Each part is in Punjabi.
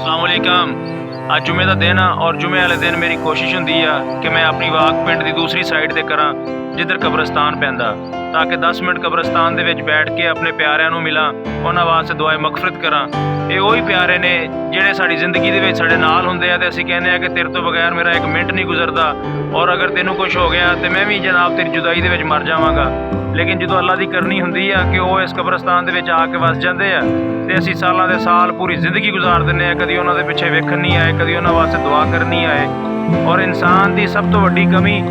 अस्सलामुअलैकुम। अज जुमे का दिन आ और जुमे वाले दिन मेरी कोशिश होंदी आ कि मैं अपनी वाक पिंड की दूसरी साइड से करा जिधर कब्रस्तान पैंदा, ताकि 10 मिनट कब्रस्तान दे विच बैठ के अपने प्यारिਆਂ ਨੂੰ मिला, उन्हां वास्ते दुआए मगफरत करा। ये वही प्यारे ने ਜਿਹੜੇ ਸਾਡੀ ਜ਼ਿੰਦਗੀ ਦੇ ਵਿੱਚ ਸਾਡੇ ਨਾਲ ਹੁੰਦੇ ਆ ਤੇ ਅਸੀਂ ਕਹਿੰਦੇ ਆ ਕਿ ਤੇਰੇ ਤੋਂ ਬਗੈਰ ਮੇਰਾ ਇੱਕ ਮਿੰਟ ਨਹੀਂ ਗੁਜ਼ਰਦਾ, ਔਰ ਅਗਰ ਤੈਨੂੰ ਕੁਝ ਹੋ ਗਿਆ ਤੇ ਮੈਂ ਵੀ ਜਨਾਬ ਤੇਰੀ ਜੁਦਾਈ ਦੇ ਵਿੱਚ ਮਰ ਜਾਵਾਂਗਾ। ਲੇਕਿਨ ਜਦੋਂ ਅੱਲਾ ਦੀ ਕਰਨੀ ਹੁੰਦੀ ਆ ਕਿ ਉਹ ਇਸ ਕਬਰਸਤਾਨ ਦੇ ਵਿੱਚ ਆ ਕੇ ਵਸ ਜਾਂਦੇ ਆ ਤੇ ਅਸੀਂ ਸਾਲਾਂ ਦੇ ਸਾਲ ਪੂਰੀ ਜ਼ਿੰਦਗੀ ਗੁਜ਼ਾਰ ਦਿੰਦੇ ਆ, ਕਦੀ ਉਹਨਾਂ ਦੇ ਪਿੱਛੇ ਵੇਖਣ ਨਹੀਂ ਆਏ, ਕਦੀ ਉਹਨਾਂ ਵਾਸਤੇ ਦੁਆ ਕਰਨ ਨਹੀਂ ਆਏ। ਔਰ ਇਨਸਾਨ ਦੀ ਸਭ ਤੋਂ ਵੱਡੀ ਕਮੀ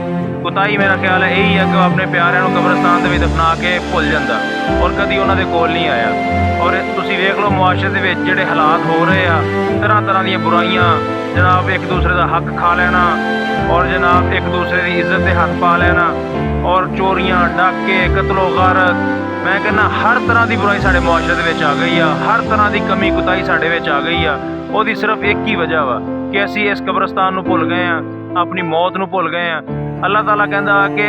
कोताही मेरा ख्याल है यही है कि अपने प्यारिਆਂ ਨੂੰ कब्रस्तान ਦੇ ਵਿੱਚ ਦਫਨਾ ਕੇ ਭੁੱਲ ਜਾਂਦਾ ਔਰ ਕਦੀ ਉਹਨਾਂ ਦੇ ਕੋਲ ਨਹੀਂ ਆਇਆ। ਔਰ ਤੁਸੀਂ ਵੇਖ ਲਓ ਮੁਆਸ਼ਰੇ ਦੇ ਵਿੱਚ ਜਿਹੜੇ ਹਾਲਾਤ ਹੋ ਰਹੇ ਆ, ਤਰ੍ਹਾਂ ਤਰ੍ਹਾਂ ਦੀਆਂ ਬੁਰਾਈਆਂ, ਜਨਾਬ ਇੱਕ ਦੂਸਰੇ ਦਾ ਹੱਕ ਖਾ ਲੈਣਾ ਔਰ ਜਨਾਬ ਇੱਕ ਦੂਸਰੇ ਦੀ ਇੱਜ਼ਤ ਦੇ ਹੱਥ ਪਾ ਲੈਣਾ ਔਰ ਚੋਰੀਆਂ, ਡਾਕੇ, ਕਤਲੋ ਗਾਰਤ, ਮੈਂ ਕਹਿੰਦਾ ਹਰ ਤਰ੍ਹਾਂ ਦੀ ਬੁਰਾਈ ਸਾਡੇ ਮੁਆਸ਼ਰੇ ਦੇ ਵਿੱਚ ਆ ਗਈ ਆ। ਹਰ ਤਰ੍ਹਾਂ ਦੀ ਕਮੀ ਕੁਤਾਹੀ ਸਾਡੇ ਵਿੱਚ ਆ ਗਈ ਆ। ਉਹਦੀ ਸਿਰਫ ਇੱਕ ਹੀ ਵਜ੍ਹਾ ਵਾ ਕਿ ਅਸੀਂ ਇਸ ਕਬਰਸਤਾਨ ਨੂੰ ਭੁੱਲ ਗਏ ਆ, ਆਪਣੀ ਮੌਤ ਨੂੰ ਭੁੱਲ ਗਏ ਆ। ਅੱਲਾਹ ਤਾਲਾ ਕਹਿੰਦਾ ਕਿ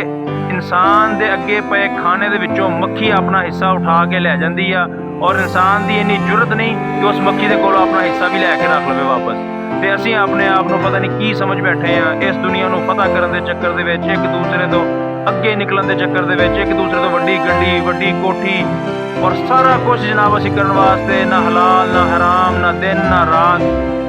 ਇਨਸਾਨ ਦੇ ਅੱਗੇ ਪਏ ਖਾਣੇ ਦੇ ਵਿੱਚੋਂ ਮੱਖੀ ਆਪਣਾ ਹਿੱਸਾ ਉਠਾ ਕੇ ਲੈ ਜਾਂਦੀ ਆ ਔਰ ਇਨਸਾਨ ਦੀ ਇੰਨੀ ਜੁਰਤ ਨਹੀਂ ਕਿ ਉਸ ਮੱਖੀ ਦੇ ਕੋਲੋਂ ਆਪਣਾ ਹਿੱਸਾ ਵੀ ਲੈ ਕੇ ਰੱਖ ਲਵੇ ਵਾਪਸ। ਤੇ ਅਸੀਂ ਆਪਣੇ ਆਪ ਨੂੰ ਪਤਾ ਨਹੀਂ ਕੀ ਸਮਝ ਬੈਠੇ ਆ, ਇਸ ਦੁਨੀਆ ਨੂੰ ਫਤਹ ਕਰਨ ਦੇ ਚੱਕਰ ਦੇ ਵਿੱਚ, ਇੱਕ ਦੂਸਰੇ ਤੋਂ ਅੱਗੇ ਨਿਕਲਣ ਦੇ ਚੱਕਰ ਦੇ ਵਿੱਚ, ਇੱਕ ਦੂਸਰੇ ਤੋਂ ਵੱਡੀ ਗੱਡੀ, ਵੱਡੀ ਕੋਠੀ ਔਰ ਸਾਰਾ ਕੁਝ ਜਨਾਬ ਅਸੀਂ ਕਰਨ ਵਾਸਤੇ ਨਾ ਹਲਾਲ ਨਾ ਹਰਾਮ, ਨਾ ਦਿਨ ਨਾ ਰਾਤ,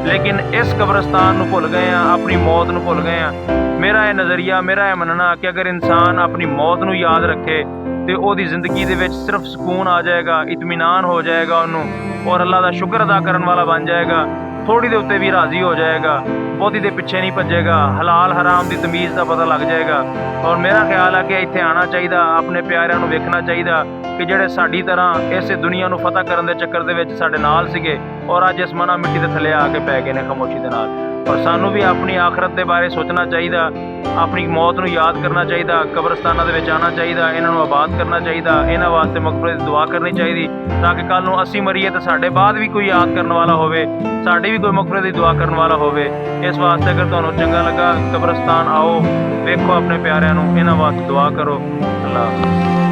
ਲੇਕਿਨ ਇਸ ਕਬਰਸਤਾਨ ਨੂੰ ਭੁੱਲ ਗਏ ਆ, ਆਪਣੀ ਮੌਤ ਨੂੰ ਭੁੱਲ ਗਏ ਆ। ਮੇਰਾ ਇਹ ਨਜ਼ਰੀਆ, ਮੇਰਾ ਇਹ ਮੰਨਣਾ ਕਿ ਅਗਰ ਇਨਸਾਨ ਆਪਣੀ ਮੌਤ ਨੂੰ ਯਾਦ ਰੱਖੇ ਤੇ ਉਹਦੀ ਜ਼ਿੰਦਗੀ ਦੇ ਵਿੱਚ ਸਿਰਫ ਸਕੂਨ ਆ ਜਾਏਗਾ, ਇਤਮੀਨਾਨ ਹੋ ਜਾਏਗਾ ਉਹਨੂੰ ਔਰ ਅੱਲਾ ਦਾ ਸ਼ੁਕਰ ਅਦਾ ਕਰਨ ਵਾਲਾ ਬਣ ਜਾਏਗਾ। ਥੋੜੀ ਦੇ ਉੱਤੇ ਵੀ ਰਾਜ਼ੀ ਹੋ ਜਾਏਗਾ, ਬਹੁਤੀ ਦੇ ਪਿੱਛੇ ਨਹੀਂ ਭੱਜੇਗਾ, ਹਲਾਲ ਹਰਾਮ ਦੀ ਤਮੀਜ਼ ਦਾ ਪਤਾ ਲੱਗ ਜਾਏਗਾ। ਔਰ ਮੇਰਾ ਖਿਆਲ ਹੈ ਕਿ ਇੱਥੇ ਆਉਣਾ ਚਾਹੀਦਾ, ਆਪਣੇ ਪਿਆਰਿਆਂ ਨੂੰ ਵੇਖਣਾ ਚਾਹੀਦਾ ਕਿ ਜਿਹੜੇ ਸਾਡੀ ਤਰ੍ਹਾਂ ਇਸੇ ਦੁਨੀਆ ਨੂੰ ਫਤਹ ਕਰਨ ਦੇ ਚੱਕਰ ਦੇ ਵਿੱਚ ਸਾਡੇ ਨਾਲ ਸੀਗੇ ਔਰ ਅੱਜ ਇਸ ਮਨਾ ਮਿੱਟੀ ਦੇ ਥੱਲੇ ਆ ਕੇ ਪੈ ਗਏ ਨੇ ਖਾਮੋਸ਼ੀ ਦੇ ਨਾਲ। ਔਰ ਸਾਨੂੰ ਵੀ ਆਪਣੀ ਆਖਰਤ ਦੇ ਬਾਰੇ ਸੋਚਣਾ ਚਾਹੀਦਾ, ਆਪਣੀ ਮੌਤ ਨੂੰ ਯਾਦ ਕਰਨਾ ਚਾਹੀਦਾ, ਕਬਰਸਤਾਨਾਂ ਦੇ ਵਿੱਚ ਆਉਣਾ ਚਾਹੀਦਾ, ਇਹਨਾਂ ਨੂੰ ਆਬਾਦ ਕਰਨਾ ਚਾਹੀਦਾ, ਇਹਨਾਂ ਵਾਸਤੇ ਮਗਫਰਤ ਦੀ ਦੁਆ ਕਰਨੀ ਚਾਹੀਦੀ ਤਾਂ ਕਿ ਕੱਲ੍ਹ ਨੂੰ ਅਸੀਂ ਮਰੀਏ ਤਾਂ ਸਾਡੇ ਬਾਅਦ ਵੀ ਕੋਈ ਯਾਦ ਕਰਨ ਵਾਲਾ ਹੋਵੇ, ਸਾਡੀ ਵੀ ਕੋਈ ਮਗਫਰਤ ਦੀ ਦੁਆ ਕਰਨ ਵਾਲਾ ਹੋਵੇ। ਇਸ ਵਾਸਤੇ ਅਗਰ ਤੁਹਾਨੂੰ ਚੰਗਾ ਲੱਗਾ, ਕਬਰਸਤਾਨ ਆਓ, ਵੇਖੋ ਆਪਣੇ ਪਿਆਰਿਆਂ ਨੂੰ, ਇਹਨਾਂ ਵਾਸਤੇ ਦੁਆ ਕਰੋ। ਅੱਲਾਹ।